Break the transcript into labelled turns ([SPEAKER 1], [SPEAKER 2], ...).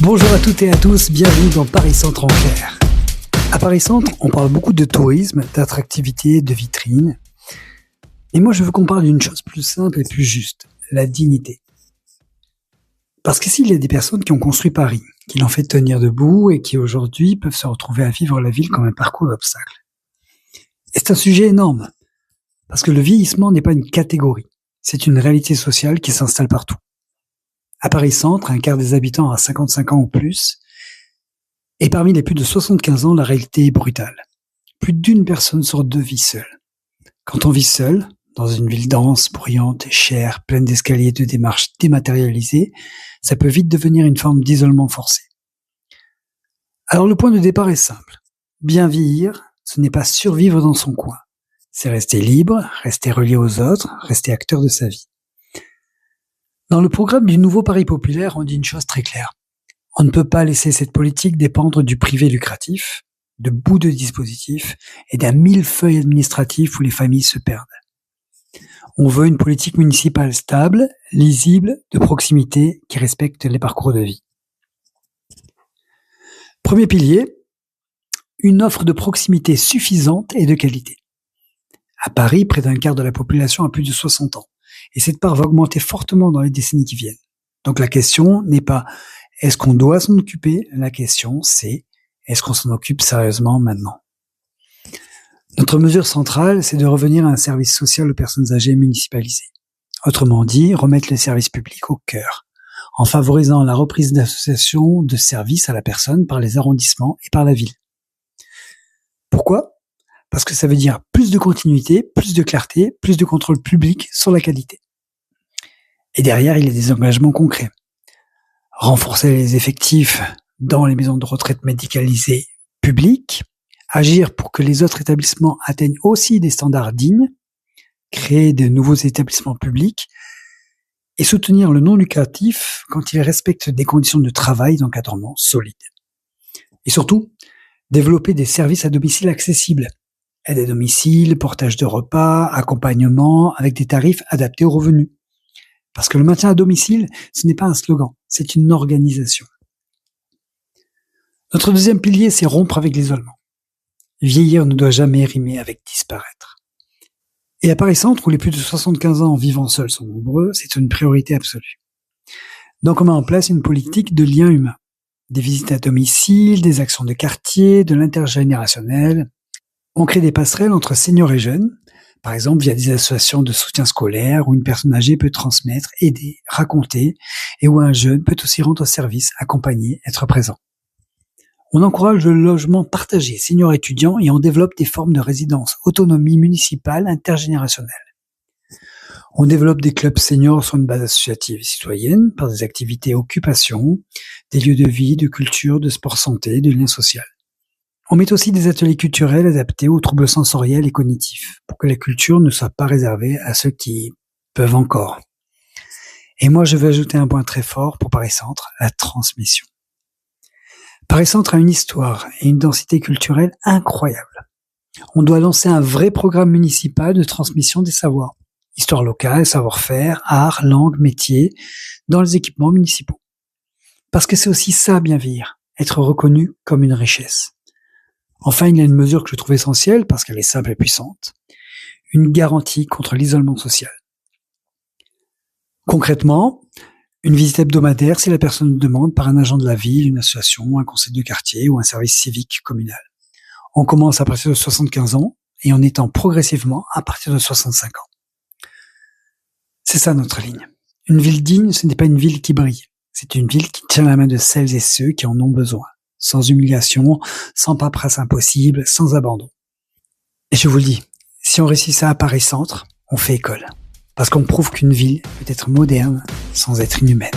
[SPEAKER 1] Bonjour à toutes et à tous, bienvenue dans Paris Centre en clair. À Paris Centre, on parle beaucoup de tourisme, d'attractivité, de vitrine. Et moi, je veux qu'on parle d'une chose plus simple et plus juste, la dignité. Parce qu'ici, il y a des personnes qui ont construit Paris, qui l'ont fait tenir debout et qui aujourd'hui peuvent se retrouver à vivre la ville comme un parcours d'obstacles. Et c'est un sujet énorme, parce que le vieillissement n'est pas une catégorie, c'est une réalité sociale qui s'installe partout. À Paris Centre, un quart des habitants a 55 ans ou plus, et parmi les plus de 75 ans, la réalité est brutale. Plus d'une personne sur deux vit seule. Quand on vit seul, dans une ville dense, bruyante, chère, pleine d'escaliers et de démarches dématérialisées, ça peut vite devenir une forme d'isolement forcé. Alors le point de départ est simple. Bien vieillir, ce n'est pas survivre dans son coin. C'est rester libre, rester relié aux autres, rester acteur de sa vie. Dans le programme du nouveau Paris populaire, on dit une chose très claire. On ne peut pas laisser cette politique dépendre du privé lucratif, de bouts de dispositifs et d'un millefeuille administratif où les familles se perdent. On veut une politique municipale stable, lisible, de proximité, qui respecte les parcours de vie. Premier pilier, une offre de proximité suffisante et de qualité. À Paris, près d'un quart de la population a plus de 60 ans. Et cette part va augmenter fortement dans les décennies qui viennent. Donc la question n'est pas est-ce qu'on doit s'en occuper, la question c'est est-ce qu'on s'en occupe sérieusement maintenant. Notre mesure centrale, c'est de revenir à un service social aux personnes âgées municipalisées. Autrement dit, remettre le service public au cœur, en favorisant la reprise d'associations de services à la personne par les arrondissements et par la ville. Pourquoi ? Parce que ça veut dire plus de continuité, plus de clarté, plus de contrôle public sur la qualité. Et derrière, il y a des engagements concrets. Renforcer les effectifs dans les maisons de retraite médicalisées publiques, agir pour que les autres établissements atteignent aussi des standards dignes, créer de nouveaux établissements publics et soutenir le non lucratif quand ils respectent des conditions de travail et d'encadrement solides. Et surtout, développer des services à domicile accessibles. Aide à domicile, portage de repas, accompagnement avec des tarifs adaptés aux revenus. Parce que le maintien à domicile, ce n'est pas un slogan, c'est une organisation. Notre deuxième pilier, c'est rompre avec l'isolement. Vieillir ne doit jamais rimer avec disparaître. Et à Paris Centre, où les plus de 75 ans vivant seuls sont nombreux, c'est une priorité absolue. Donc on met en place une politique de lien humain. Des visites à domicile, des actions de quartier, de l'intergénérationnel. On crée des passerelles entre seniors et jeunes, par exemple via des associations de soutien scolaire où une personne âgée peut transmettre, aider, raconter, et où un jeune peut aussi rendre service, accompagner, être présent. On encourage le logement partagé seniors-étudiants et on développe des formes de résidence, autonomie municipale, intergénérationnelle. On développe des clubs seniors sur une base associative et citoyenne par des activités occupation, des lieux de vie, de culture, de sport santé, de lien social. On met aussi des ateliers culturels adaptés aux troubles sensoriels et cognitifs, pour que la culture ne soit pas réservée à ceux qui peuvent encore. Et moi, je veux ajouter un point très fort pour Paris Centre, la transmission. Paris Centre a une histoire et une densité culturelle incroyable. On doit lancer un vrai programme municipal de transmission des savoirs. Histoire locale, savoir-faire, art, langue, métier, dans les équipements municipaux. Parce que c'est aussi ça, bien vieillir, être reconnu comme une richesse. Enfin, il y a une mesure que je trouve essentielle parce qu'elle est simple et puissante. Une garantie contre l'isolement social. Concrètement, une visite hebdomadaire si la personne le demande par un agent de la ville, une association, un conseil de quartier ou un service civique communal. On commence à partir de 75 ans et on étend progressivement à partir de 65 ans. C'est ça notre ligne. Une ville digne, ce n'est pas une ville qui brille. C'est une ville qui tient la main de celles et ceux qui en ont besoin. Sans humiliation, sans paperasse impossible, sans abandon. Et je vous le dis, si on réussit ça à Paris Centre, on fait école. Parce qu'on prouve qu'une ville peut être moderne sans être inhumaine.